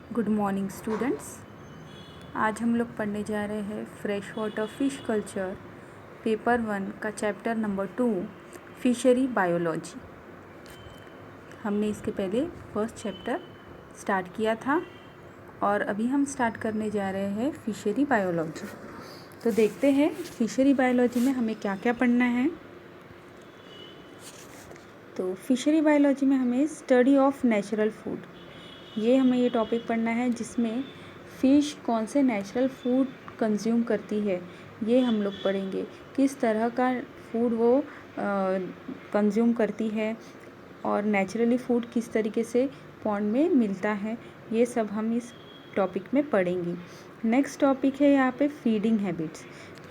Good morning students. आज हम लोग पढ़ने जा रहे हैं fresh water fish culture paper 1 का चैप्टर नंबर 2 फिशरी बायोलॉजी। हमने इसके पहले फर्स्ट चैप्टर स्टार्ट किया था और अभी हम स्टार्ट करने जा रहे हैं फिशरी बायोलॉजी। तो देखते हैं फिशरी बायोलॉजी में हमें क्या क्या पढ़ना है। तो फिशरी बायोलॉजी में हमें स्टडी ऑफ नेचुरल फूड, ये हमें ये टॉपिक पढ़ना है जिसमें फ़िश कौन से नेचुरल फूड कंज्यूम करती है, ये हम लोग पढ़ेंगे। किस तरह का फूड वो कंज्यूम करती है और नेचुरली फूड किस तरीके से पॉन्ड में मिलता है, ये सब हम इस टॉपिक में पढ़ेंगे। नेक्स्ट टॉपिक है यहाँ पे फीडिंग हैबिट्स।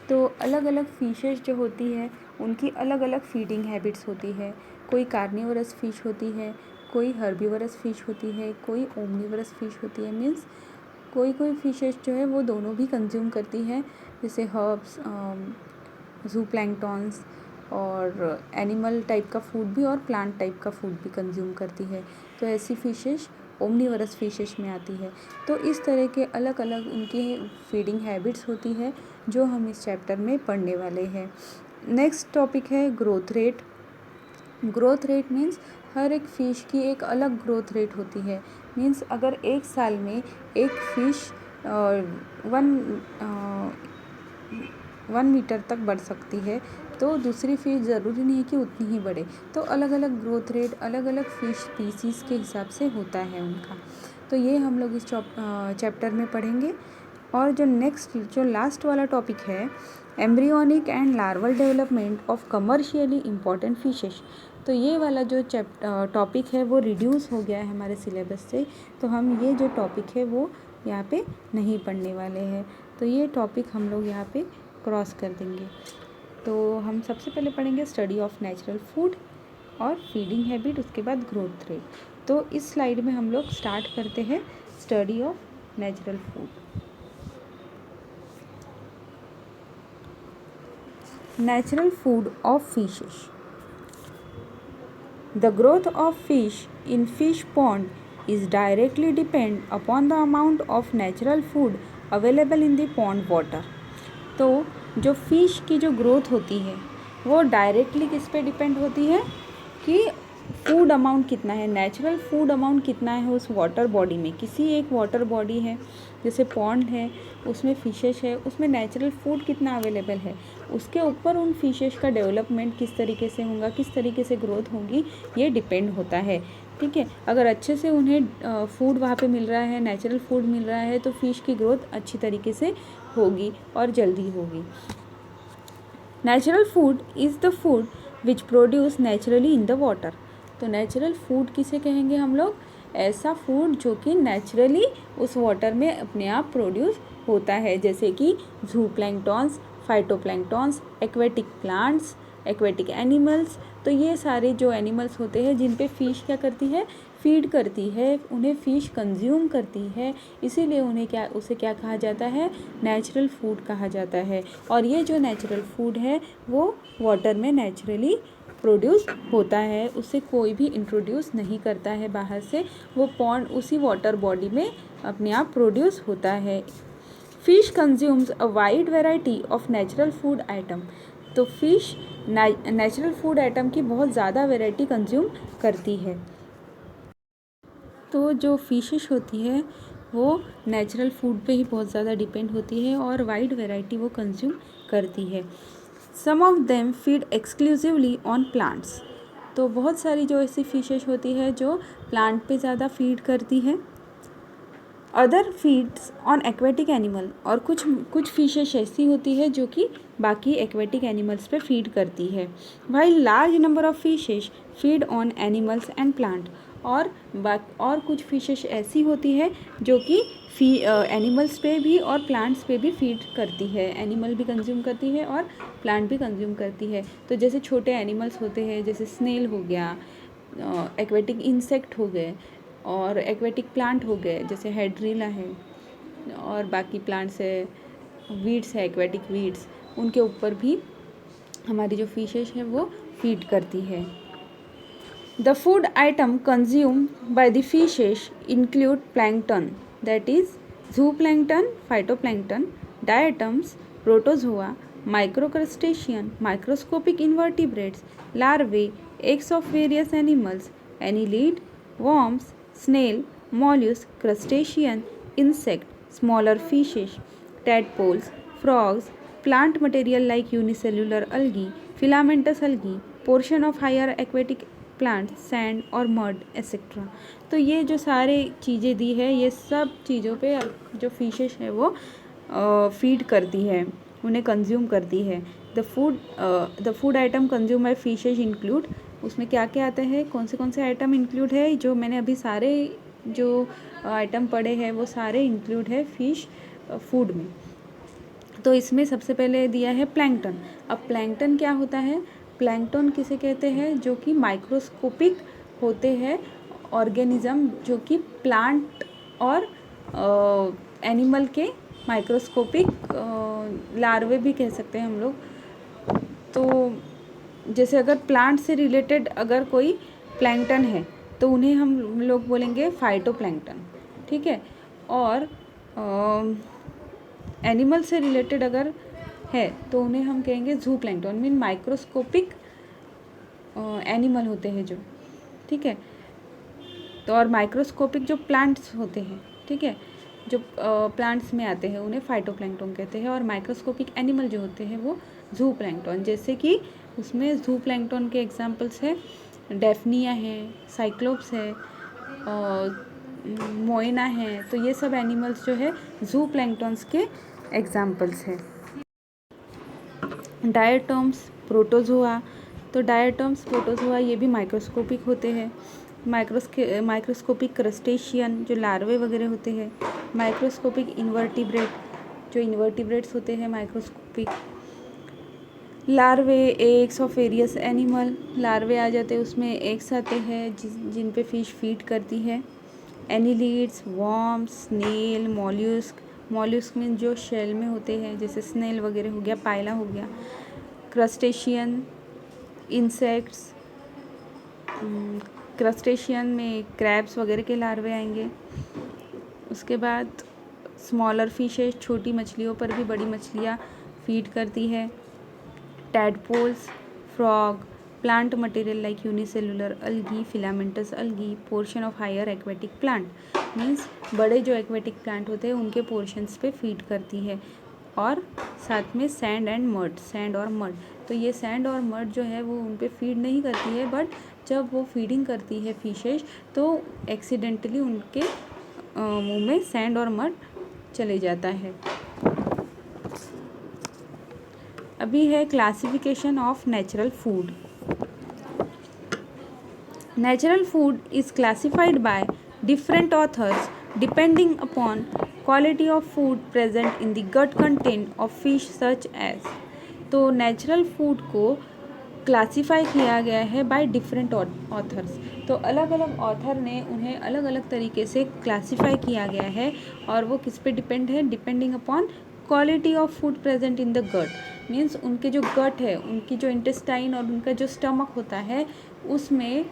तो अलग अलग फिशेस जो होती है उनकी अलग अलग फीडिंग हैबिट्स होती है। कोई कार्निवरस फिश होती है, कोई हर्बीवरस फिश होती है, कोई ओमनीवरस फिश होती है। मीन्स कोई कोई फिशेस जो है वो दोनों भी कंज्यूम करती है, जैसे हर्ब्स, ज़ूप्लैंक्टॉन्स और एनिमल टाइप का फूड भी और प्लांट टाइप का फूड भी कंज्यूम करती है। तो ऐसी फिशेस ओमनीवरस फिशेस में आती है। तो इस तरह के अलग अलग उनकी फीडिंग हैबिट्स होती है जो हम इस चैप्टर में पढ़ने वाले हैं। नेक्स्ट टॉपिक है growth rate. Growth rate means हर एक फ़िश की एक अलग ग्रोथ रेट होती है। मीन्स अगर एक साल में एक फ़िश वन मीटर तक बढ़ सकती है तो दूसरी फ़िश ज़रूरी नहीं कि उतनी ही बढ़े। तो अलग अलग ग्रोथ रेट अलग अलग फ़िश स्पीसीज़ के हिसाब से होता है उनका। तो ये हम लोग इस चैप्टर में पढ़ेंगे। और जो लास्ट वाला टॉपिक है embryonic and larval development of commercially important fishes. तो ये वाला जो टॉपिक है वो रिड्यूस हो गया है हमारे सिलेबस से, तो हम ये जो टॉपिक है वो यहाँ पे नहीं पढ़ने वाले हैं। तो ये टॉपिक हम लोग यहाँ पे क्रॉस कर देंगे। तो हम सबसे पहले पढ़ेंगे स्टडी ऑफ नेचुरल फूड और फीडिंग हैबिट, उसके बाद ग्रोथ रेट। तो इस स्लाइड में हम लोग स्टार्ट करते हैं study of natural food. Natural food of fishes. The growth of fish in fish pond is directly depend upon the amount of natural food available in the pond water. तो जो fish की जो growth होती है वो directly किस पे depend होती है कि फूड अमाउंट कितना है, नेचुरल फूड अमाउंट कितना है उस वाटर बॉडी में। किसी एक वाटर बॉडी है जैसे पॉन्ड है, उसमें फिशेस है, उसमें नेचुरल फूड कितना अवेलेबल है, उसके ऊपर उन फिशेस का डेवलपमेंट किस तरीके से होगा, किस तरीके से ग्रोथ होगी, ये डिपेंड होता है। ठीक है, अगर अच्छे से उन्हें फूड वहाँ पे मिल रहा है, नेचुरल फूड मिल रहा है, तो फिश की ग्रोथ अच्छी तरीके से होगी और जल्दी होगी। Natural food is the food which produce naturally in the water. तो नेचुरल फूड किसे कहेंगे हम लोग? ऐसा फूड जो कि नेचुरली उस वाटर में अपने आप प्रोड्यूस होता है, जैसे कि zooplanktons, phytoplanktons, aquatic plants, aquatic animals. तो ये सारे जो एनिमल्स होते हैं जिन पे फ़िश क्या करती है, फीड करती है, उन्हें फ़िश कंज्यूम करती है, इसीलिए उसे क्या कहा जाता है, नेचुरल फूड कहा जाता है। और ये जो नेचुरल फूड है वो वाटर में नेचुरली प्रोड्यूस होता है, उसे कोई भी इंट्रोड्यूस नहीं करता है बाहर से, वो पॉन्ड उसी वाटर बॉडी में अपने आप प्रोड्यूस होता है। Fish consumes a wide variety of natural food item. तो फिश नेचुरल फूड आइटम की बहुत ज़्यादा वेराइटी कंज्यूम करती है। तो जो फिशेस होती है वो नेचुरल फूड पे ही बहुत ज़्यादा डिपेंड होती है और वाइड वैरायटी वो कंज्यूम करती है। Some of them feed exclusively on plants. तो बहुत सारी जो ऐसी फिशेस होती है जो प्लांट पे ज़्यादा फीड करती है। Other feeds on aquatic animal. और कुछ फिशेस ऐसी होती है जो कि बाकी एक्वेटिक एनिमल्स पे फीड करती है। While large number of fishes feed on animals and plant. और कुछ फिशेस ऐसी होती है जो कि एनिमल्स पे भी और प्लांट्स पे भी फीड करती है, एनिमल भी कंज्यूम करती है और प्लांट भी कंज्यूम करती है। तो जैसे छोटे एनिमल्स होते हैं जैसे स्नेल हो गया, एक्वेटिक इंसेक्ट हो गए और एक्वेटिक प्लांट हो गए जैसे हाइड्रिला है, और बाकी प्लांट्स है, वीड्स है, एक्वेटिक वीड्स, उनके ऊपर भी हमारी जो फिशेस है वो फीड करती है। The food item consume by the fishes include plankton. that is zooplankton, phytoplankton, diatoms, protozoa, microcrustacean, microscopic invertebrates, larvae, eggs of various animals, annelid, worms, snail, mollusk, crustacean, insect, smaller fishes, tadpoles, frogs, plant material like unicellular algae, filamentous algae, portion of higher aquatic plant, sand और mud etcetera. तो ये जो सारे चीज़ें दी है, ये सब चीज़ों पे जो फिशेस है वो फीड करती है, उन्हें कंज्यूम करती है। The food item consume by fishes include, उसमें क्या क्या आता है, कौन से आइटम इंक्लूड है, जो मैंने अभी सारे जो आइटम पढ़े हैं वो सारे इंक्लूड है फिश फूड में। तो इसमें सबसे पहले दिया है प्लैंकटन। अब प्लैंकटन क्या होता है, प्लैंकटन किसे कहते हैं, जो कि माइक्रोस्कोपिक होते हैं ऑर्गेनिज्म, जो कि प्लांट और एनिमल के माइक्रोस्कोपिक लार्वे भी कह सकते हैं हम लोग। तो जैसे अगर प्लांट से रिलेटेड अगर कोई प्लैंकटन है तो उन्हें हम लोग बोलेंगे फाइटोप्लैंकटन, ठीक है। और एनिमल से रिलेटेड अगर है तो उन्हें हम कहेंगे जू प्लैंकटन, मीन माइक्रोस्कोपिक एनिमल होते हैं जो, ठीक है। तो और माइक्रोस्कोपिक जो प्लांट्स होते हैं, ठीक है, जो प्लांट्स में आते हैं उन्हें फाइटोप्लैंकटन कहते हैं। और माइक्रोस्कोपिक एनिमल जो होते हैं वो जू प्लैंकटन, जैसे कि उसमें जू प्लैंकटन के एग्जांपल्स है डेफनिया है, साइक्लोप्स है, मोइना है। तो ये सब एनिमल्स जो है जू प्लैंकटन्स के एग्जांपल्स है। डायटोम्स, प्रोटोजोआ, तो डायटोम्स, प्रोटोजोआ ये भी माइक्रोस्कोपिक होते हैं। माइक्रोस्कोपिक क्रस्टेशियन जो लार्वे वगैरह होते हैं, माइक्रोस्कोपिक इन्वर्टिब्रेट जो इन्वर्टिब्रेट्स होते हैं microscopic, larvae, eggs of various animal, larvae आ जाते हैं उसमें एग्स आते हैं जिन पे फिश फीड करती है, एनिलीड्स, वॉर्म्स, स्नेल, मॉल्यूस्क, मॉल्यूस्क में जो शेल में होते हैं जैसे स्नेल वगैरह हो गया, पायला हो गया, क्रस्टेशियन, इंसेक्ट्स, क्रस्टेशियन में क्रैब्स वगैरह के लार्वे आएंगे। उसके बाद स्मॉलर फिशेज, छोटी मछलियों पर भी बड़ी मछलियाँ फीड करती है, tadpoles, frog, plant material like unicellular algae, filamentous algae, portion of higher aquatic plant, means बड़े जो एक्वेटिक प्लांट होते हैं उनके पोर्शंस पे फीड करती है। और साथ में सैंड एंड मड, सैंड और मड, तो ये सैंड और मड जो है वो उन पे फीड नहीं करती है, बट जब वो फीडिंग करती है फिशेज तो एक्सीडेंटली उनके मुंह में सैंड और मड चले जाता है। अभी है classification of natural food. Natural food is classified by different authors depending upon quality of food present in the gut content of fish such as, तो नेचुरल फूड को क्लासीफाई किया गया है बाय डिफरेंट ऑथर्स। तो अलग अलग author ने उन्हें अलग अलग तरीके से क्लासीफाई किया गया है और वो किस पे डिपेंड है, depending upon quality of food present in the gut, means उनके जो गट है, उनकी जो इंटेस्टाइन और उनका जो स्टमक होता है उसमें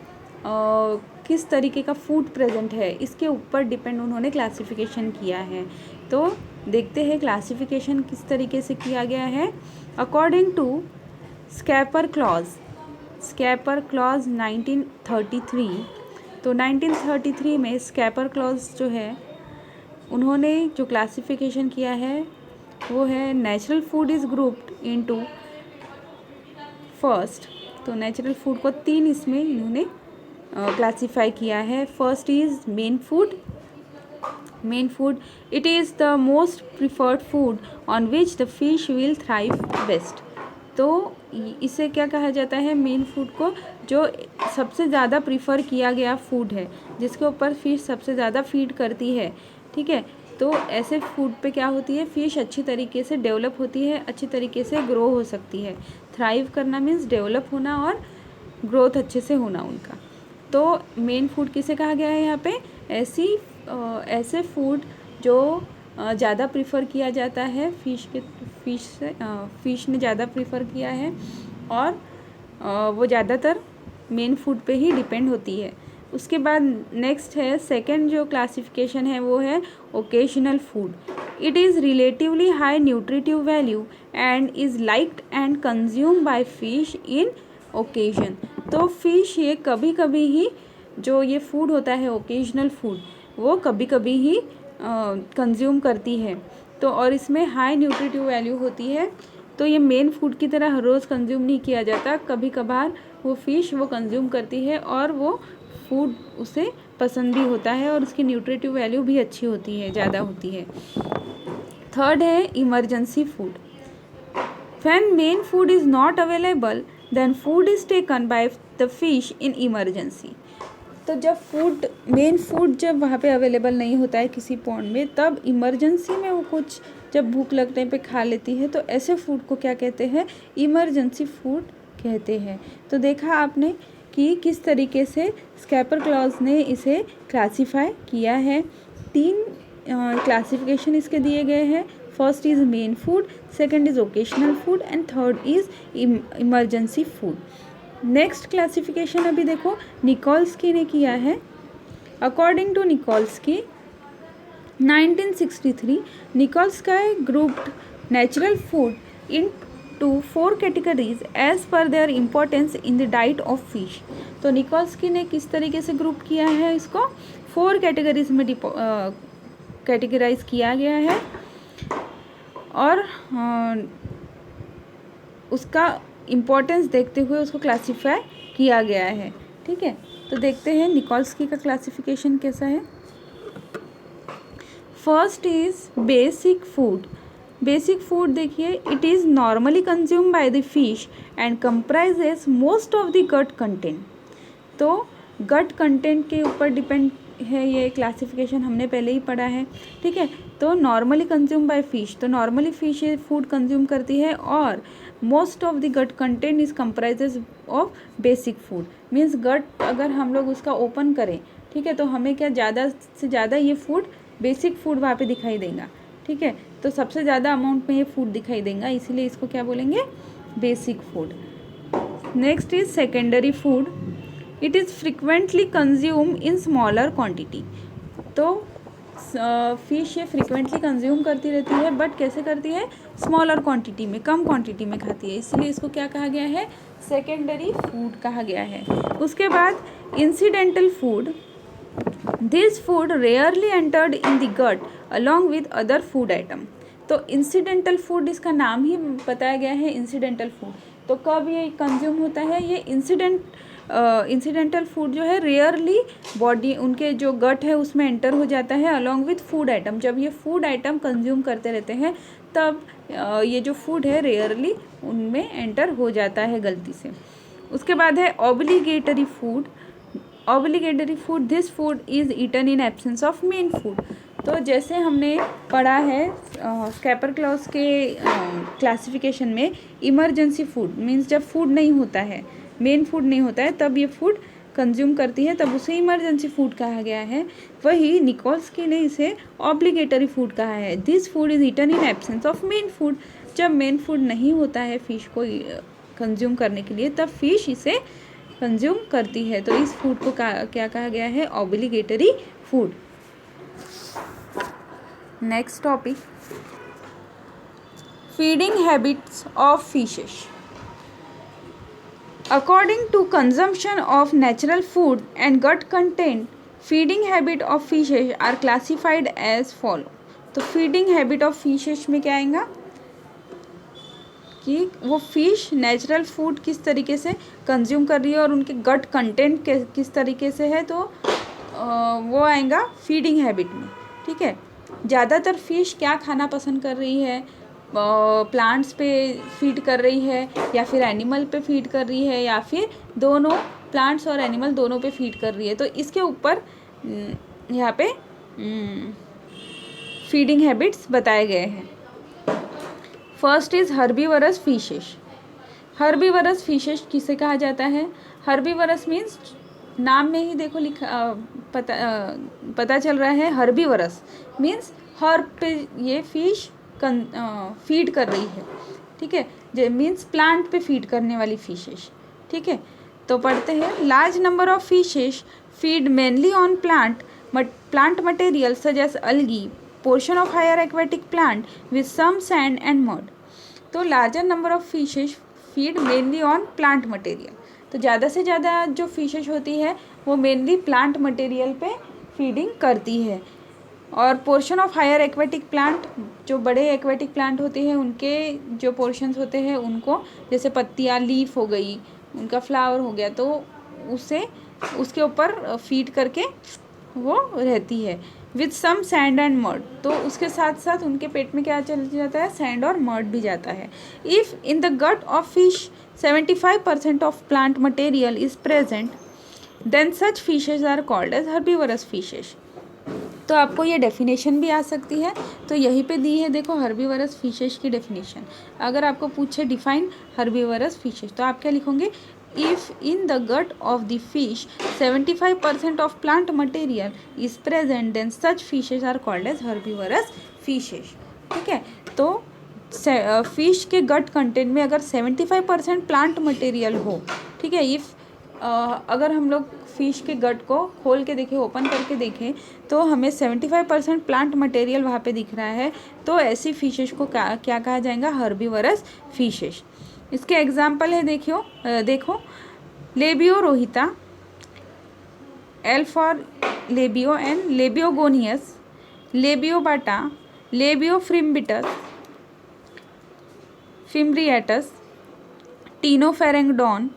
किस तरीके का फूड प्रेजेंट है, इसके ऊपर डिपेंड उन्होंने क्लासिफिकेशन किया है। तो देखते हैं क्लासिफिकेशन किस तरीके से किया गया है। According to scraper clause, scraper clause 1933, तो 1933 में स्कैपर क्लॉज जो है उन्होंने जो क्लासिफिकेशन किया है वो है natural food is grouped into first, तो नेचुरल फूड को 3 इसमें इन्होंने क्लासीफाई किया है। First is main food, main food it is the most preferred food on which the fish will thrive best, तो इसे क्या कहा जाता है, मेन फूड को, जो सबसे ज़्यादा प्रीफर किया गया फूड है, जिसके ऊपर फिश सबसे ज़्यादा फीड करती है, ठीक है। तो ऐसे फूड पे क्या होती है, फिश अच्छी तरीके से डेवलप होती है, अच्छी तरीके से ग्रो हो सकती है। थ्राइव करना मीन्स डेवलप होना और ग्रोथ अच्छे से होना उनका। तो मेन फूड किसे कहा गया है यहाँ पे, ऐसे फूड जो ज़्यादा प्रीफर किया जाता है फिश ने ज़्यादा प्रीफर किया है और वो ज़्यादातर मेन फूड पे ही डिपेंड होती है। उसके बाद नेक्स्ट है सेकंड जो क्लासिफिकेशन है वो है occasional food. It is relatively high nutritive value and is liked and consume by fish in occasion. तो फिश ये कभी कभी ही जो ये फूड होता है ओकेजनल फूड वो कभी कभी ही कंज्यूम करती है। तो और इसमें हाई न्यूट्रिटिव वैल्यू होती है, तो ये मेन फूड की तरह हर रोज़ कंज्यूम नहीं किया जाता, कभी कभार वो फ़िश वो कंज्यूम करती है और वो फूड उसे पसंद भी होता है और उसकी न्यूट्रिटिव वैल्यू भी अच्छी होती है, ज़्यादा होती है। थर्ड है emergency food. When main food is not available then food is taken by the fish in emergency. तो जब मेन फूड जब वहाँ पे अवेलेबल नहीं होता है किसी पॉन्ड में, तब इमरजेंसी में वो कुछ जब भूख लगने पे खा लेती है, तो ऐसे फूड को क्या कहते हैं, इमरजेंसी फूड कहते हैं। तो देखा आपने कि किस तरीके से स्कैपर क्लॉज ने इसे क्लासीफाई किया है। 3 क्लासिफिकेशन इसके दिए गए हैं। First is main food, second is occasional food and third is emergency food. Next classification अभी देखो निकोल्स्की ने किया है। According to Nikolsky 1963 Nikolsky grouped natural food into 4 categories as per their importance in the diet of fish. तो Nikolsky ने किस तरीके से ग्रुप किया है, इसको 4 कैटेगरीज में कैटेगराइज किया गया है और उसका इम्पोर्टेंस देखते हुए उसको क्लासीफाई किया गया है। ठीक है, तो देखते हैं निकोल्स्की का क्लासिफिकेशन कैसा है। First is basic food. Basic food देखिए, it is normally consume by the fish and comprises most of the gut content. तो गट कंटेंट के ऊपर डिपेंड है ये क्लासिफिकेशन, हमने पहले ही पढ़ा है। ठीक है, तो नॉर्मली कंज्यूम बाय फिश, तो नॉर्मली फिश ये फूड कंज्यूम करती है और most of the gut content is comprises of basic food. Means gut अगर हम लोग उसका ओपन करें, ठीक है, तो हमें क्या ज़्यादा से ज़्यादा ये फूड बेसिक फूड वहाँ पे दिखाई देगा। ठीक है, तो सबसे ज़्यादा अमाउंट में ये फूड दिखाई देगा, इसीलिए इसको क्या बोलेंगे, basic food. Next is secondary food. It is frequently consume in smaller quantity. तो फिश ये फ्रिक्वेंटली कंज्यूम करती रहती है, बट कैसे करती है, स्मॉलर क्वांटिटी में, कम क्वांटिटी में खाती है, इसलिए इसको क्या कहा गया है, सेकेंडरी फूड कहा गया है। उसके बाद incidental food. This food rarely entered in the gut along with other food item. तो इंसिडेंटल फूड इसका नाम ही बताया गया है, इंसिडेंटल फूड। तो कब ये कंज्यूम होता है, ये इंसिडेंटल फूड जो है रेयरली बॉडी उनके जो गट है उसमें एंटर हो जाता है अलॉन्ग विथ फूड आइटम। जब ये फूड आइटम कंज्यूम करते रहते हैं तब ये जो फूड है रेयरली उनमें एंटर हो जाता है गलती से। उसके बाद है obligatory food. Obligatory food, this food is eaten in absence of main food. तो जैसे हमने पढ़ा है स्कैपर क्लॉज के क्लासिफिकेशन में, इमरजेंसी फूड मीन्स जब फूड नहीं होता है, मेन फूड नहीं होता है, तब ये फूड कंज्यूम करती है, तब उसे इमरजेंसी फूड कहा गया है। वही निकोल्स्की ने इसे ऑब्लिगेटरी फूड कहा है। This food is eaten in absence of main food. जब मेन फूड नहीं होता है फिश को कंज्यूम करने के लिए, तब फिश इसे कंज्यूम करती है। तो इस फूड को क्या कहा गया है, obligatory food. Next topic, feeding habits of fishes. According to consumption of natural food and gut content, feeding habit of fishes are classified as follow. तो feeding habit of fishes में क्या आएगा कि वो फिश नेचुरल फूड किस तरीके से consume कर रही है और उनके गट कंटेंट किस तरीके से है, तो वो आएगा फीडिंग हैबिट में। ठीक है, ज़्यादातर फिश क्या खाना पसंद कर रही है, प्लांट्स पे फीड कर रही है या फिर एनिमल पे फीड कर रही है या फिर दोनों, प्लांट्स और एनिमल दोनों पे फीड कर रही है। तो इसके ऊपर यहाँ पे फीडिंग हैबिट्स बताए गए हैं। First is herbivores fishes. Herbivores fishes किसे कहा जाता है, हर्बीवरस मीन्स नाम में ही देखो पता चल रहा है, हर्बीवरस मीन्स हर्ब पे ये फिश फीड कर रही है। ठीक है, जो मीन्स प्लांट पे फीड करने वाली फिशेस। ठीक है, तो पढ़ते हैं, large number of fishes feed mainly on plant material such as algae, portion of higher aquatic plant with some sand and mud. तो larger number of fishes feed mainly on plant material, तो ज़्यादा से ज़्यादा जो fishes होती है वो mainly plant material पे फीडिंग करती है। और portion of higher aquatic plant, जो बड़े एक्वेटिक प्लांट होते हैं उनके जो पोर्शंस होते हैं उनको, जैसे पत्तियाँ, लीफ हो गई, उनका फ्लावर हो गया, तो उसे उसके ऊपर फीड करके वो रहती है। With some sand and mud, तो उसके साथ साथ उनके पेट में क्या चल जाता है, सैंड और मड भी जाता है। If in the gut of fish 75% of plant material is present then such fishes are called as herbivorous fishes. तो आपको ये डेफिनेशन भी आ सकती है, तो यहीं पे दी है, देखो हर्बीवरस फिशेज की डेफिनेशन। अगर आपको पूछे डिफाइन हर्बीवरस फिशेज, तो आप क्या लिखोगे, if in the gut of the fish 75% of plant material is present then such fishes are called as herbivorous fishes. ठीक है, तो फिश के गट कंटेंट में अगर 75% प्लांट मटेरियल हो, ठीक है, इफ़ अगर हम लोग फिश के गट को खोल के देखें, ओपन करके देखें, तो हमें 75% प्लांट मटेरियल वहाँ पे दिख रहा है, तो ऐसी फिशेस को क्या कहा जाएगा, हर्बीवरस फिशेस। इसके एग्जाम्पल है, देखो Labeo rohita, L for Labeo and Labeo gonius, Labeo bata, Labeo fimbriatus, Ctenopharyngodon,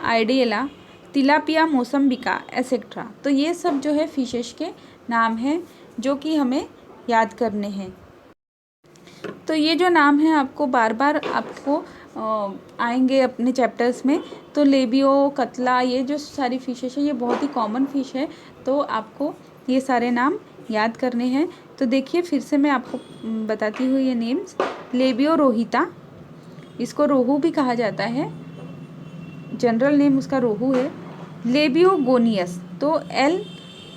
idella, tilapia mossambica etcetera. तो ये सब जो है फिशेस के नाम हैं जो कि हमें याद करने हैं। तो ये जो नाम है आपको बार बार आपको आएंगे अपने चैप्टर्स में। तो लेबियो, कतला, ये जो सारी फिशेस है ये बहुत ही कॉमन फिश है, तो आपको ये सारे नाम याद करने हैं। तो देखिए फिर से मैं आपको बताती हूँ ये नेम्स। लेबियो रोहिता, इसको रोहू भी कहा जाता है, जनरल नेम उसका रोहू है। लेबियो गोनियस, तो एल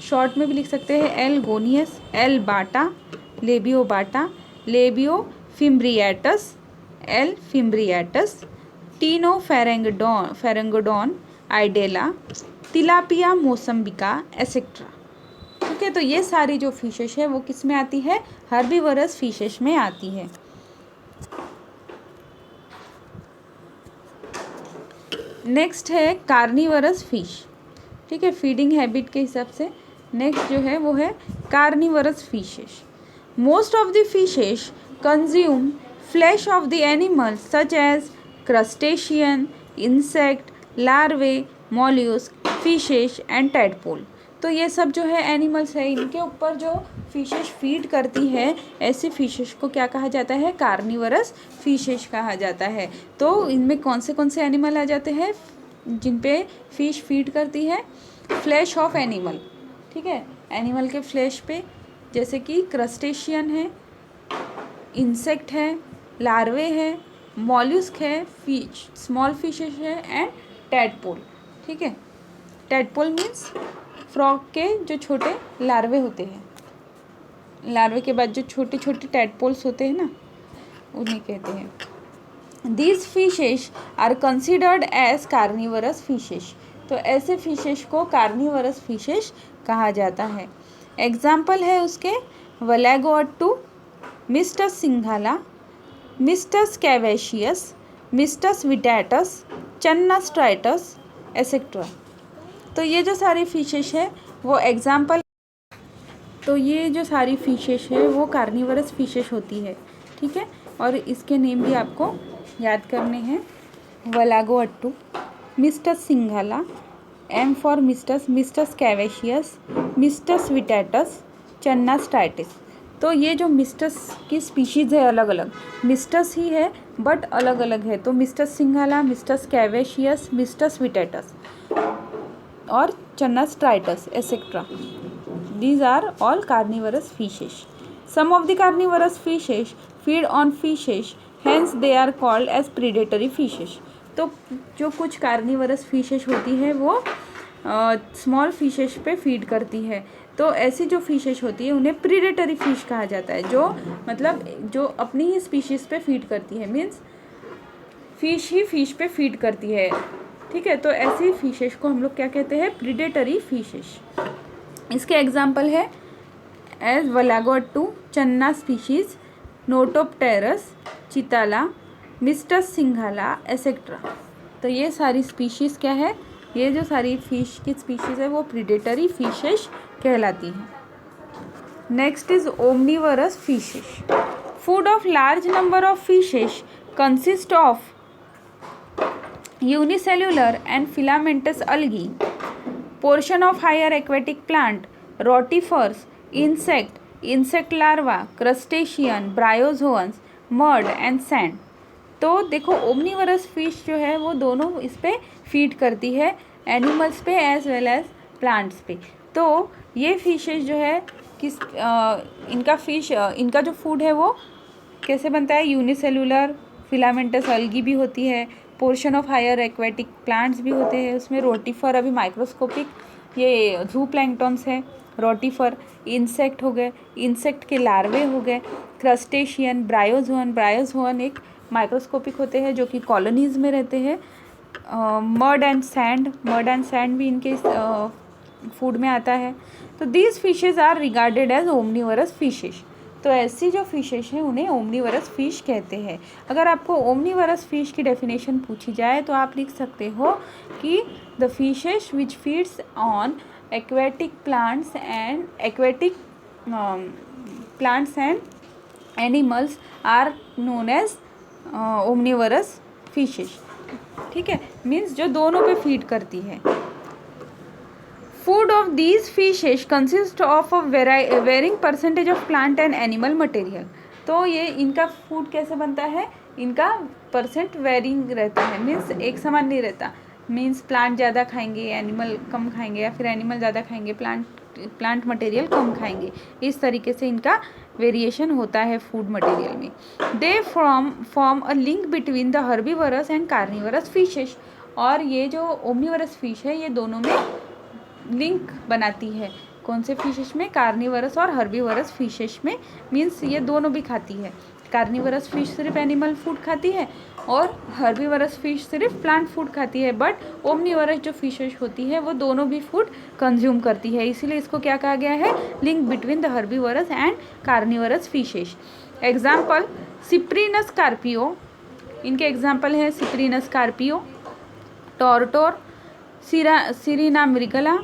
शॉर्ट में भी लिख सकते हैं, एल गोनियस, एल बाटा, labio bata, Labeo फिम्ब्रिएटस, L फिम्ब्रिएटस, टीनो फेरेंगोडॉन, आइडेला, tilapia mossambica etcetera. ठीक है, तो ये सारी जो फिशेस है वो किस में आती है, हर्बीवरस फिशेस में आती है। नेक्स्ट है कार्निवरस फिश। ठीक है, फीडिंग हैबिट के हिसाब से नेक्स्ट जो है वो है carnivorous fishes. Most of the fishes consume flesh of the animal such as crustacean, insect, larvae, mollusc, fishes and tadpole. तो ये सब जो है एनिमल्स है, इनके ऊपर जो फिशेस फीड करती है, ऐसी फिशेस को क्या कहा जाता है, कार्निवरस फिशेस कहा जाता है। तो इनमें कौन से एनिमल आ जाते हैं जिन पे फिश फीड करती है, फ्लैश ऑफ एनिमल। ठीक है, एनिमल के फ्लैश पे, जैसे कि क्रस्टेशियन है, इंसेक्ट है, लार्वे है, मॉल्यूस्क है, फिश, स्मॉल फिशेस है एंड टैडपोल। ठीक है, टैडपोल मीन्स फ्रॉग के जो छोटे लार्वे होते हैं, लार्वे के बाद जो छोटे छोटे टैडपोल्स होते हैं ना, उन्हें कहते हैं। These fishes are considered as carnivorous fishes. तो ऐसे फिशेस को कार्निवरस फिशेस कहा जाता है। एग्जाम्पल है उसके, वलैगोअट्टू, मिस्टस सिंघाला, मिस्टस कैवेशियस, मिस्टस विटैटस, चन्ना स्ट्राइटस एसेट्रा। तो ये जो सारी फिशेस है वो एग्जाम्पल, तो ये जो सारी फिशेस है वो कार्निवरस फिशेस होती है। ठीक है, और इसके नेम भी आपको याद करने हैं, वलागोअट्टू, मिस्टस सिंघाला, एम फॉर मिस्टस, मिस्टस कैवेशियस, मिस्टस विटैटस, चन्ना स्ट्राइटिस। तो ये जो मिस्टस की स्पीशीज़ है अलग अलग, मिस्टस ही है बट अलग अलग है। तो मिस्टस सिंघाला, मिस्टस कैवेशियस, मिस्टस विटैटस और चन्ना स्ट्राइटस etcetera, these are all carnivorous fishes. Some of the carnivorous fishes feed on fishes, hence they are called as predatory fishes. तो जो कुछ कार्निवरस फिशेस होती है वो स्मॉल फिशेस पे फीड करती है, तो ऐसी जो फिशेस होती है उन्हें प्रीडेटरी फिश कहा जाता है, जो मतलब जो अपनी ही स्पीशीज़ पे फीड करती है, मीन्स फिश ही फिश पे फीड करती है। ठीक है, तो ऐसी फिशेस को हम लोग क्या कहते हैं, प्रीडेटरी फिशेस। इसके एग्जाम्पल है एज वलागोटू, चन्ना स्पीशीज, नोटोप्टेरस, चिताला, मिस्टर सिंघाला एसेट्रा। तो ये सारी स्पीशीज़ क्या है, ये जो सारी फिश की स्पीशीज़ है वो प्रीडेटरी फिशेस कहलाती हैं। Next is omnivorous fishes. Food of large number of fishes consist of unicellular and filamentous algae, portion of higher aquatic plant, rotifers, insect larva, crustacean, bryozoans, mud and sand। तो देखो omnivorous fish जो है वो दोनों इस पे feed करती है, एनिमल्स पे एज वेल एज प्लांट्स पे। तो ये फिशेज जो है इनका जो फूड है वो कैसे बनता है, यूनिसेलुलर, फिलामेंटस अलगी भी होती है, portion of higher aquatic plants भी होते हैं उसमें, रोटीफर अभी माइक्रोस्कोपिक ये जू प्लैंक्टन्स है, रोटीफर, इंसेक्ट हो गए, इंसेक्ट के लार्वे हो गए, क्रस्टेशियन, ब्रायोजोअन एक माइक्रोस्कोपिक होते हैं जो कि कॉलोनीज में रहते हैं, मड एंड सैंड भी इनके फूड में आता है। तो these fishes are regarded as omnivorous fishes. तो ऐसी जो फिशेज हैं उन्हें ओमनीवरस फिश कहते हैं। अगर आपको ओमनीवरस फिश की डेफिनेशन पूछी जाए तो आप लिख सकते हो कि the fishes which feeds on aquatic plants and animals are known as omnivorous fishes. ठीक है, मीन्स जो दोनों पे फीड करती है। Food of these fishes consist of a varying percentage of plant and animal material. तो ये इनका फूड कैसे बनता है, इनका परसेंट वेरिंग रहता है, मीन्स एक समान नहीं रहता। मीन्स प्लांट ज़्यादा खाएंगे, एनिमल कम खाएंगे, या फिर एनिमल ज़्यादा खाएंगे, प्लांट मटेरियल कम खाएंगे। इस तरीके से इनका वेरिएशन होता है फूड मटेरियल में। They form a link between the herbivorous and carnivorous fishes. और ये जो ओमनीवरस फिश है ये दोनों में लिंक बनाती है। कौन से फिशेस में, कार्निवरस और हर्बीवरस फिशेस में। मीन्स ये दोनों भी खाती है। कार्निवरस फिश सिर्फ एनिमल फूड खाती है और हर्बीवरस फिश सिर्फ प्लांट फूड खाती है, बट ओमनीवरस जो फिशेस होती है वो दोनों भी फूड कंज्यूम करती है। इसीलिए इसको क्या कहा गया है, link between the herbivorous and carnivorous fishes. Example Cyprinus carpio, इनके एग्जाम्पल है Cyprinus carpio, Tor tor, Cirrhina mrigala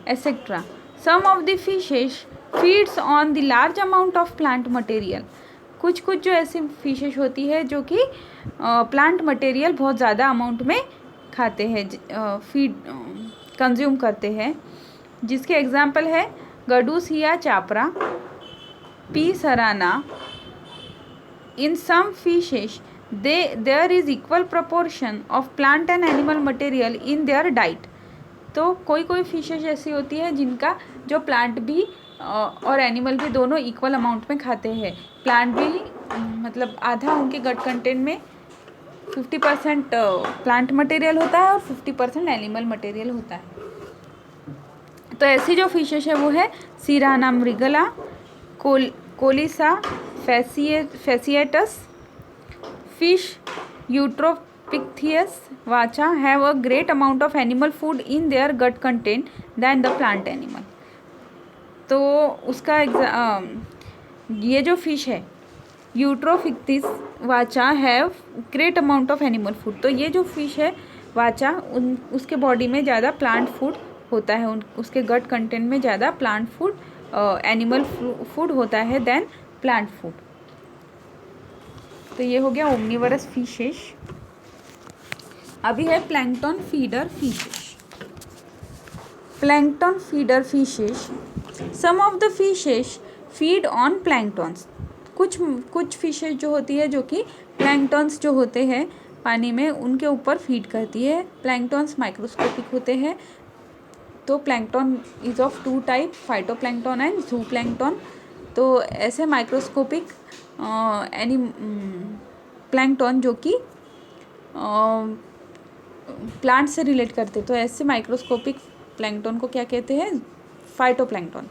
etcetera. Some of the fishes feeds on the large amount of plant material. कुछ जो ऐसी फिशेस होती है जो कि प्लांट मटेरियल बहुत ज़्यादा अमाउंट में खाते हैं, फीड कंज्यूम करते हैं, जिसके एग्जाम्पल है Gadusia chapra, P sarana. In some fishes there is equal proportion of plant and animal material in their diet. तो कोई फिशेज ऐसी होती है जिनका जो प्लांट भी और एनिमल भी दोनों इक्वल अमाउंट में खाते हैं। प्लांट भी मतलब आधा उनके गट कंटेंट में 50% प्लांट मटेरियल होता है और 50% एनिमल मटेरियल होता है। तो ऐसी जो फिशेज है वो है सिराना मृगला, कोलिसा फैसिएटस, fish Eutropichthys vacha have a great amount of animal food in their gut content than the plant animal। तो उसका ये जो फिश है यूट्रोपिक्थिस वाचा have great amount of animal food. तो ये जो फिश है वाचा उसके बॉडी में ज़्यादा प्लांट फूड होता है, उसके गट कंटेंट में ज़्यादा प्लांट फूड एनिमल फूड होता है देन प्लांट फूड। तो ये हो गया ओमनीवरस फिशेस। अभी है plankton feeder fishes. Plankton feeder fishes, some of the fishes feed on planktons. कुछ फिशेस जो होती है जो कि प्लैंकटन्स जो होते हैं पानी में उनके ऊपर फीड करती है। प्लैंकटन्स माइक्रोस्कोपिक होते हैं। तो plankton is of two type, phytoplankton and zooplankton. तो ऐसे माइक्रोस्कोपिक प्लैंकटन जो कि प्लांट से रिलेट करते, तो ऐसे माइक्रोस्कोपिक प्लैंकटन को क्या कहते हैं, फाइटोप्लैंकटन।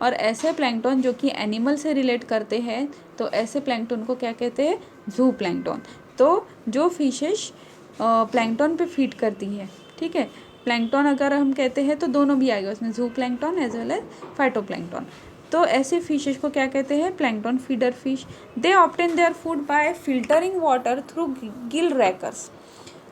और ऐसे प्लैंकटन जो कि एनिमल से रिलेट करते हैं तो ऐसे प्लैंकटन को क्या कहते हैं, जू प्लैंकटन। तो जो फिशेस प्लैंकटन पे फीड करती है ठीक है। प्लैंकटन अगर हम कहते हैं तो दोनों भी आएगा उसमें, zooplankton as well as phytoplankton. तो ऐसे फिशेज को क्या कहते हैं, plankton feeder fish. They obtain their food by filtering water through gill rakers.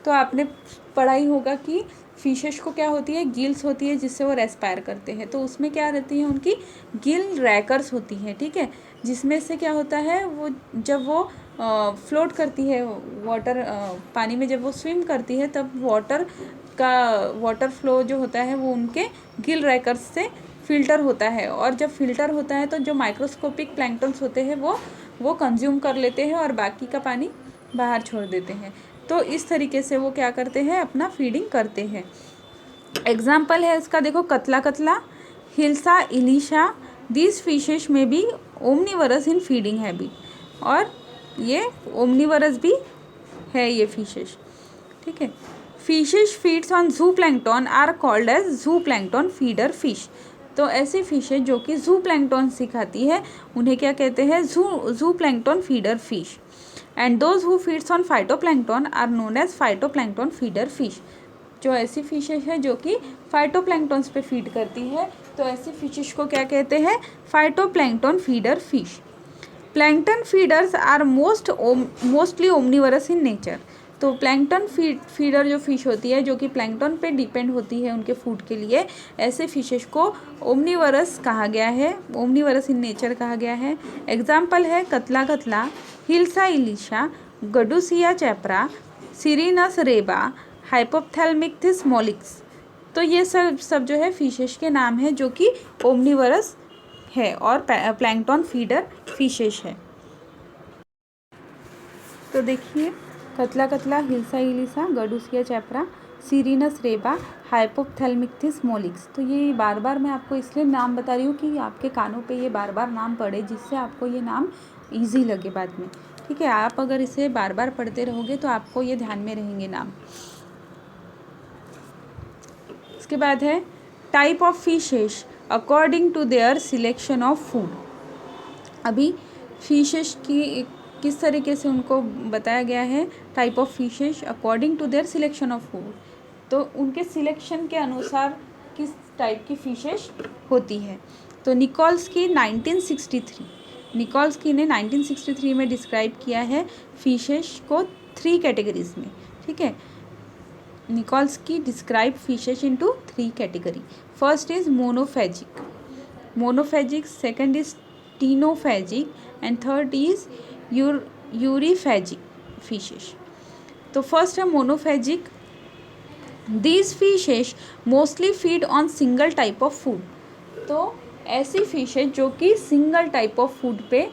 तो आपने पढ़ा ही होगा कि फिशेस को क्या होती है, गिल्स होती है जिससे वो रेस्पायर करते हैं। तो उसमें क्या रहती है, उनकी गिल रैकर्स होती हैं, ठीक है, जिसमें से क्या होता है, वो जब वो फ्लोट करती है वाटर पानी में, जब वो स्विम करती है तब वाटर फ्लो जो होता है वो उनके गिल रैकर्स से फिल्टर होता है। और जब फिल्टर होता है तो जो माइक्रोस्कोपिक प्लैंकटन्स होते हैं वो कंज्यूम कर लेते हैं और बाकी का पानी बाहर छोड़ देते हैं। तो इस तरीके से वो क्या करते हैं, अपना फीडिंग करते हैं। एग्जाम्पल है इसका, देखो कतला कतला, हिल्सा इलिशा, दीज फिशेस में B omnivorous in feeding habit, और ये ओमनीवरस भी है ये फिशेस, ठीक है। फिशेस फीड्स ऑन जू प्लैंकटन आर कॉल्ड एज जू प्लैंकटन फीडर फिश। तो ऐसी फिशेज जो कि जू प्लैंकटन सिखाती है उन्हें क्या कहते हैं, zooplankton feeder fish. And those who feeds on phytoplankton are known as phytoplankton feeder fish. जो ऐसी फिशेज है जो कि फाइटोप्लैंकटन्स पे फीड करती है, तो ऐसी फिशेज को क्या कहते हैं, phytoplankton feeder fish. Plankton feeders are mostly omnivorous in nature. तो प्लैंकटन फीडर जो फिश होती है, जो कि प्लैंकटन पे डिपेंड होती है उनके फूड के लिए, ऐसे फिशेस को ओमनीवरस कहा गया है, ओमनीवरस इन नेचर कहा गया है। एग्जाम्पल है कतला कतला, हिल्सा इलिशा, गडुसिया चैप्रा, सिरिनस रेबा, हाइपोप्थेल्मिक्थिस मोलिक्स। तो ये सब जो है फिशेस के नाम है जो कि ओमनीवरस है और प्लैंकटन फीडर फिशेस है। तो देखिए, कतला कतला, हिल्सा इलिसा, गडुसिया चैप्रा, सिरिनस रेबा, हाइपोप्थेल्मिक्थिस मोलिक्स। तो ये बार बार मैं आपको इसलिए नाम बता रही हूँ कि आपके कानों पे ये बार बार नाम पड़े, जिससे आपको ये नाम इजी लगे बाद में, ठीक है। आप अगर इसे बार बार पढ़ते रहोगे तो आपको ये ध्यान में रहेंगे नाम। इसके बाद है type of fishes according to their selection of food. अभी फिशेस की किस तरीके से उनको बताया गया है, type of fishes according to their selection of food. तो उनके सिलेक्शन के अनुसार किस टाइप की फिशेस होती है। तो निकोल्स्की 1963 ने 1963 में डिस्क्राइब किया है फिशेस को 3 कैटेगरीज में, ठीक है। Nikolsky describe fishes into 3 category. First is monophagic, second is stenophagic and third is euryphagic fishes. तो फर्स्ट है monophagic. These fishes mostly feed on single type of food. तो ऐसी फिशेस जो कि सिंगल टाइप ऑफ फूड पे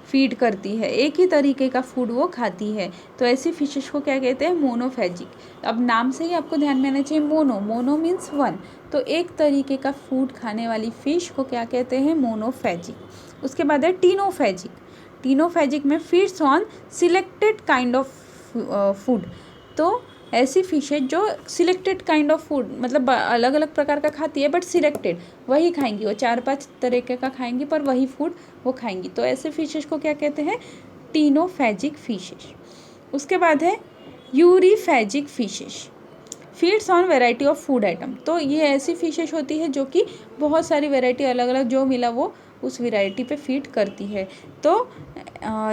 feed करती है, एक ही तरीके का फूड वो खाती है, तो ऐसी फिशेस को क्या कहते हैं, मोनोफेजिक। अब नाम से ही आपको ध्यान में आना चाहिए, मोनो मीन्स 1, तो एक तरीके का फूड खाने वाली फिश को क्या कहते हैं, मोनोफेजिक। उसके बाद है टीनोफेजिक में feeds on selected kind of food. तो ऐसी फिशेज जो सिलेक्टेड काइंड ऑफ फूड, मतलब अलग अलग प्रकार का खाती है बट सिलेक्टेड, वही खाएंगी, वो 4-5 तरीके का खाएंगी पर वही फूड वो खाएंगी। तो ऐसे फिशेज को क्या कहते हैं, टीनोफेजिक फिशेज। उसके बाद है euryphagic fishes, feeds on variety of food item. तो ये ऐसी फिशेज होती है जो कि बहुत सारी वेराइटी, अलग अलग जो मिला वो उस वेराइटी पे फीड करती है। तो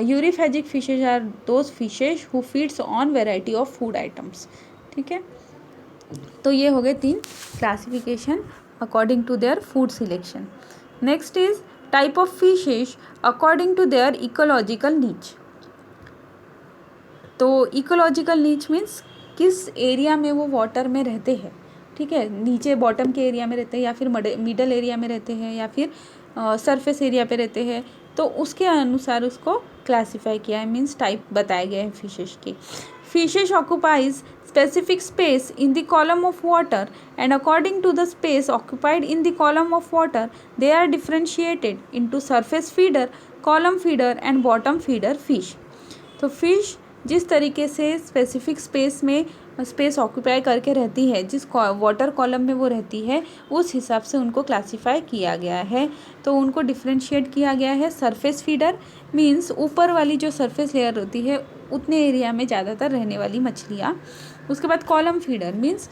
euryphagic fishes are those fishes who feeds on variety of food items, ठीक है। तो ये हो गए 3 classification according to their food selection. Next is type of fishes according to their ecological niche. तो इकोलॉजिकल नीच मीन्स किस एरिया में वो वाटर में रहते हैं, ठीक है, नीचे बॉटम के एरिया में रहते हैं या फिर मिडल एरिया में रहते हैं या फिर सरफेस एरिया पे रहते हैं, तो उसके अनुसार उसको क्लासीफाई किया है, मीन्स टाइप बताए गए हैं फिशेज के। Fishes occupies specific space in the column of water and according to the space occupied in the column of water they are differentiated into surface feeder, column feeder and bottom feeder fish. तो fish जिस तरीके से specific space occupy करके रहती है, जिस water column में वो रहती है, उस हिसाब से उनको क्लासिफाई किया गया है। तो उनको डिफ्रेंशिएट किया गया है। सरफेस फीडर मीन्स ऊपर वाली जो सरफेस लेयर होती है उतने एरिया में ज़्यादातर रहने वाली मछलियाँ। उसके बाद कॉलम फीडर मीन्स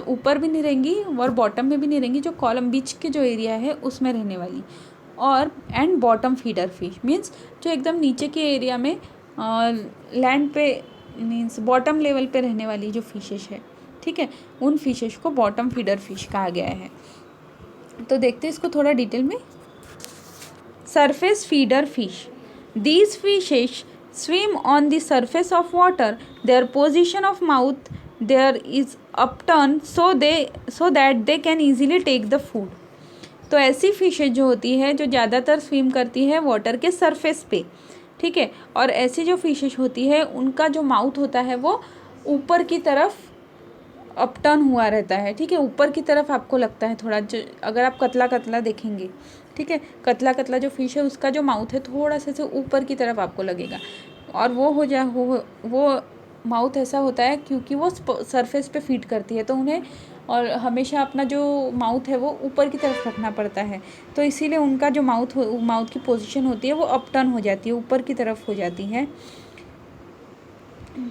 ऊपर भी नहीं रहेंगी और बॉटम में भी नहीं रहेंगी, जो कॉलम बीच के जो एरिया है उसमें रहने वाली। और and bottom feeder fish means जो एकदम नीचे के एरिया में लैंड पे मीन्स बॉटम लेवल पे रहने वाली जो फिशेस है, ठीक है, उन फिशेस को बॉटम फीडर फिश कहा गया है। तो देखते हैं इसको थोड़ा डिटेल में। Surface feeder fish, these fishes swim on the surface of water. Their position of mouth there is upturned so that they can easily take the food. तो ऐसी फिशेज जो होती है जो ज़्यादातर स्विम करती है वाटर के सरफेस पे, ठीक है, और ऐसी जो फिशेज होती है उनका जो माउथ होता है वो ऊपर की तरफ अपटर्न हुआ रहता है, ठीक है, ऊपर की तरफ आपको लगता है थोड़ा, जो अगर आप कतला देखेंगे, ठीक है, कतला जो फिश है उसका जो माउथ है थोड़ा से ऊपर की तरफ आपको लगेगा। और वो माउथ ऐसा होता है क्योंकि वो सरफेस पे फीड करती है, तो उन्हें और हमेशा अपना जो माउथ है वो ऊपर की तरफ रखना पड़ता है। तो इसीलिए उनका जो माउथ की पोजीशन होती है वो अपटर्न हो जाती है, ऊपर की तरफ हो जाती है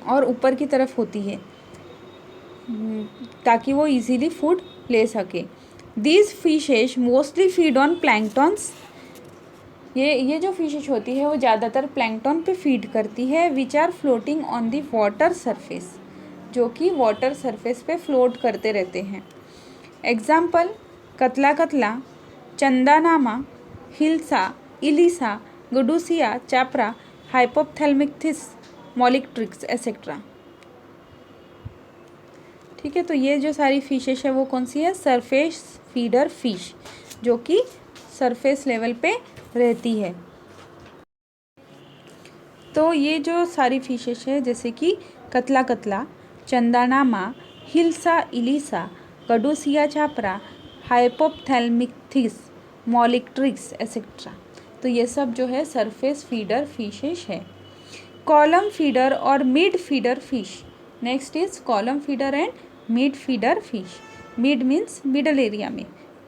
और ऊपर की तरफ होती है ताकि वो इजीली फूड ले सके। These fishes mostly feed on planktons, ये जो फिशेज होती है वो ज़्यादातर प्लैंक्टन पे फीड करती है, which are floating on the water surface, जो कि वाटर सरफेस पे फ्लोट करते रहते हैं। एग्जाम्पल कतला, चंदानामा, हिल्सा, इलिसा, गुडुसिया, चापरा, हाइपोप्थैल्मिक्थिस, मॉलिक्ट्रिक्स एसेट्रा। ठीक है, तो ये जो सारी फिशेस है वो कौन सी है? सरफेस फीडर फिश, जो कि सरफेस लेवल पे रहती है। तो ये जो सारी फिशेस है जैसे कि कतला, चंदानामा, हिल्सा इलिसा, गडुसिया चापरा, हाइपोप्थैल्मिक्थिस, मॉलिक्ट्रिक्स एसेट्रा, तो ये सब जो है सरफेस फीडर फिशेस है। कॉलम फीडर और mid feeder fish, next is column feeder and mid feeder fish. Mid means middle area में,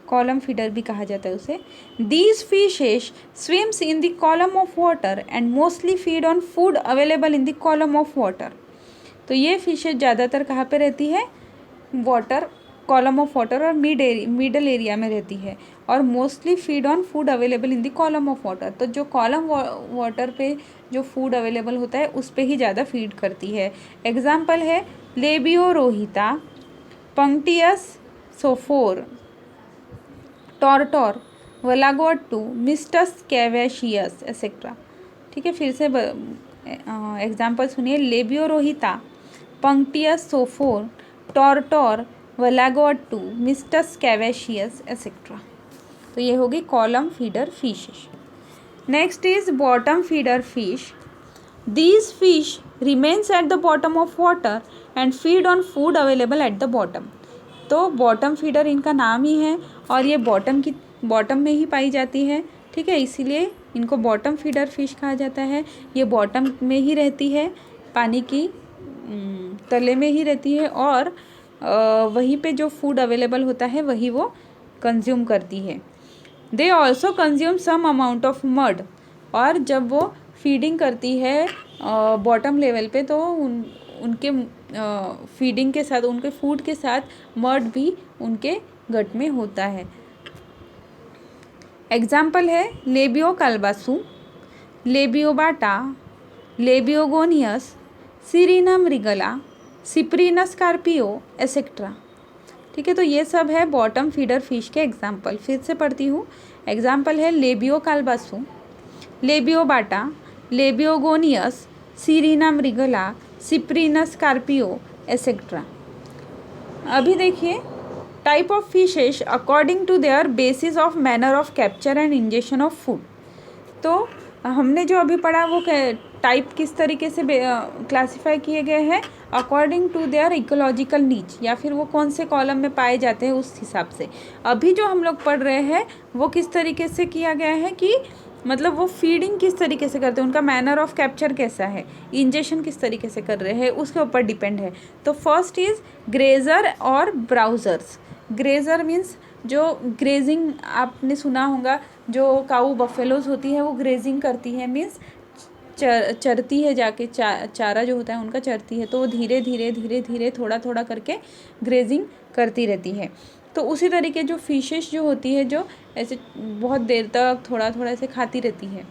कॉलम फीडर भी कहा जाता है उसे। These fishes swims in the column of water and mostly feed on food available in the column of water. तो ये fishes ज़्यादातर कहाँ पे रहती है? वाटर, कॉलम ऑफ वाटर और मिडल एरिया में रहती है, और mostly feed on food available in the column of water. तो जो कॉलम वाटर पे जो फूड अवेलेबल होता है उस पे ही ज़्यादा फीड करती है। एग्जाम्पल है labio rohita, Puntius sophore, Tor tor, वलागोट्टू, मिस्टस कैवेशियस एसेट्रा। ठीक है, फिर से एग्जाम्पल सुनिए। Labeo rohita, Puntius sophore, Tor tor, वलागोट्टू, मिस्टस कैवेशियस एसेट्रा। तो ये होगी column feeder fishes. Next is bottom feeder fish. These fish remains at the bottom of water and feed on food available at the bottom. तो bottom feeder इनका नाम ही है और ये बॉटम में ही पाई जाती है, ठीक है, इसीलिए इनको बॉटम फीडर फिश कहा जाता है। ये बॉटम में ही रहती है, पानी की तले में ही रहती है, और वहीं पे जो फूड अवेलेबल होता है वही वो कंज्यूम करती है। They also consume some amount of mud, और जब वो फीडिंग करती है बॉटम लेवल पे तो उनके फीडिंग के साथ, उनके फूड के साथ मड भी उनके गट में होता है। एग्जाम्पल है Labeo calbasu, Labeo bata, Labeo gonius, Cirrhinus mrigala, Cyprinus carpio etcetera. ठीक है, तो ये सब है बॉटम फीडर फिश के एग्जाम्पल। फिर से पढ़ती हूँ। एग्जाम्पल है Labeo calbasu, Labeo bata, Labeo gonius, Cirrhinus mrigala, Cyprinus carpio etcetera. अभी देखिए type of fishes according to their basis of manner of capture and ingestion of food. तो हमने जो अभी पढ़ा वो टाइप किस तरीके से क्लासिफाई किए गए हैं? अकॉर्डिंग टू देयर इकोलॉजिकल नीच, या फिर वो कौन से कॉलम में पाए जाते हैं उस हिसाब से। अभी जो हम लोग पढ़ रहे हैं वो किस तरीके से किया गया है कि मतलब वो फीडिंग किस तरीके से करते हैं, उनका मैनर ऑफ कैप्चर कैसा है, इंजेक्शन किस तरीके से कर रहे हैं, उसके ऊपर डिपेंड है। तो फर्स्ट इज ग्रेजर और ब्राउजर्स। ग्रेजर मीन्स जो ग्रेजिंग, आपने सुना होगा जो काऊ बफेलोज होती है वो ग्रेजिंग करती है, मीन्स चरती है जाके, चारा जो होता है उनका चरती है, तो वो धीरे धीरे धीरे धीरे थोड़ा थोड़ा करके ग्रेजिंग करती रहती है। तो उसी तरीके जो फिशेस जो होती है जो ऐसे बहुत देर तक थोड़ा थोड़ा ऐसे खाती रहती है,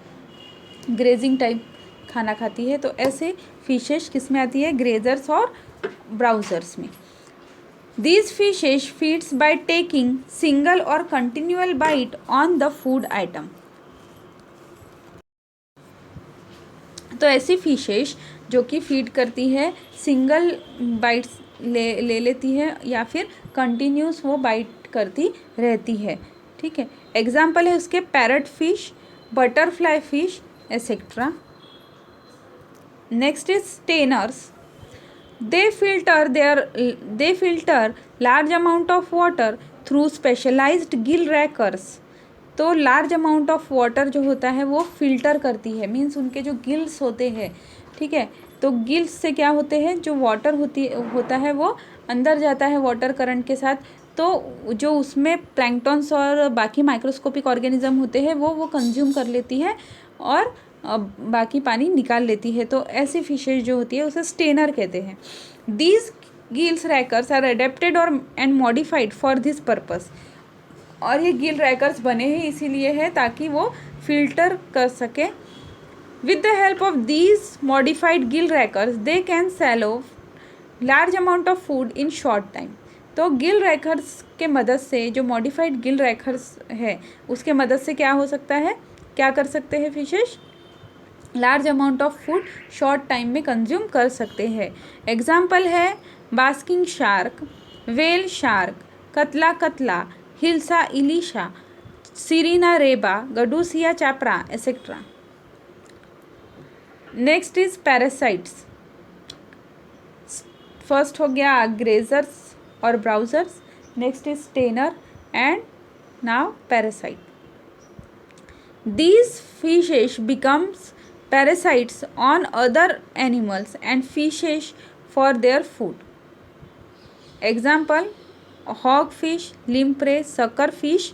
ग्रेजिंग टाइप खाना खाती है, तो ऐसे फिशेस किस में आती है, ग्रेजर्स और ब्राउजर्स में। These fishes feeds by taking single or continual bite on the food item. तो ऐसी फिशेस जो कि फीड करती है, सिंगल बाइट्स ले लेती है या फिर कंटिन्यूस वो बाइट करती रहती है, ठीक है। एग्जाम्पल है उसके parrot fish, butterfly fish etcetera. Next is strainers. They filter large amount of water through specialized gill rakers. तो लार्ज अमाउंट ऑफ वाटर जो होता है वो फिल्टर करती है, मीन्स उनके जो गिल्स होते हैं, ठीक है, तो गिल्स से क्या होते हैं, जो वाटर होता है वो अंदर जाता है वाटर करंट के साथ, तो जो उसमें प्लैंक्टन्स और बाकी माइक्रोस्कोपिक ऑर्गेनिज्म होते हैं वो कंज्यूम कर लेती है और बाकी पानी निकाल लेती है। तो ऐसी फिशेज जो होती है उसे स्टेनर कहते हैं। दीज गिल्स रैकर्स आर अडेप्टेड और and modified for this purpose. और ये गिल रैकर्स बने ही इसीलिए है ताकि वो फिल्टर कर सके। With the help of these modified gill rakers they can swallow large amount of food in short time. तो गिल रैकर्स के मदद से, जो मॉडिफाइड गिल रैकर्स है उसके मदद से क्या हो सकता है, क्या कर सकते हैं fishes, large amount of food short time में कंज्यूम कर सकते हैं। एग्जाम्पल है basking shark, well shark, Catla catla, Hilsa ilisha, Cirrhina reba, Gadusia chapra etcetera. Next is parasites. First हो गया ग्रेजर्स और browsers, next is strainer and now parasite. These fishes becomes parasites on other animals and fishes for their food. Example: hogfish, limprey, suckerfish,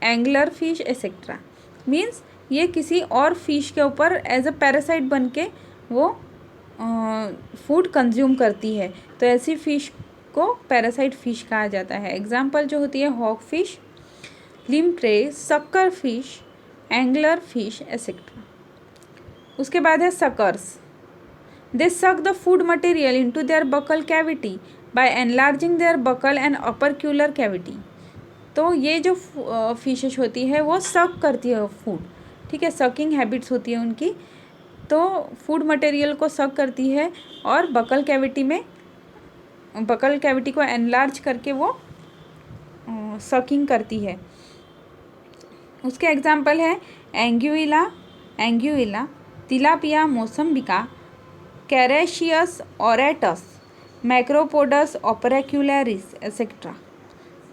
angler fish, etc. Means ये किसी और fish के ऊपर as a parasite बन के वो food consume करती है, तो ऐसी फिश को पैरासाइट फिश कहा जाता है। एग्जाम्पल जो होती है hagfish, lamprey, sucker fish, angler fish etcetera. उसके बाद है suckers. They suck the food material into their buccal cavity by enlarging their buccal and opercular cavity. तो ये जो फिशेस होती है वो सक करती है फूड, ठीक है, सकिंग हैबिट्स होती है उनकी, तो फूड मटेरियल को सक करती है और बकल कैविटी को एनलार्ज करके वो सकिंग करती है। उसके एग्जाम्पल है एंग्यूइला, तिलापिया मोसम्बिका, कैरेशियस ओरेटस, मैक्रोपोडस ओपरेक्यूलरिस एसेट्रा।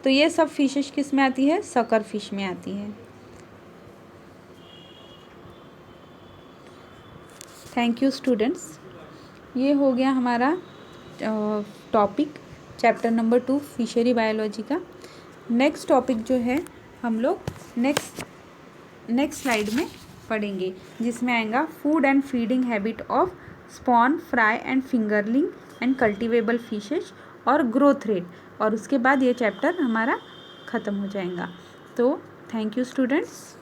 तो ये सब फिशेस किस में आती है, सकर फिश में आती है। थैंक यू स्टूडेंट्स, ये हो गया हमारा topic chapter number 2 fishery biology का। नेक्स्ट टॉपिक जो है हम लोग नेक्स्ट स्लाइड में पढ़ेंगे, जिसमें आएगा food and feeding habit of spawn, fry and fingerling and cultivable fishes और ग्रोथ रेट, और उसके बाद ये चैप्टर हमारा ख़त्म हो जाएगा। तो थैंक यू स्टूडेंट्स।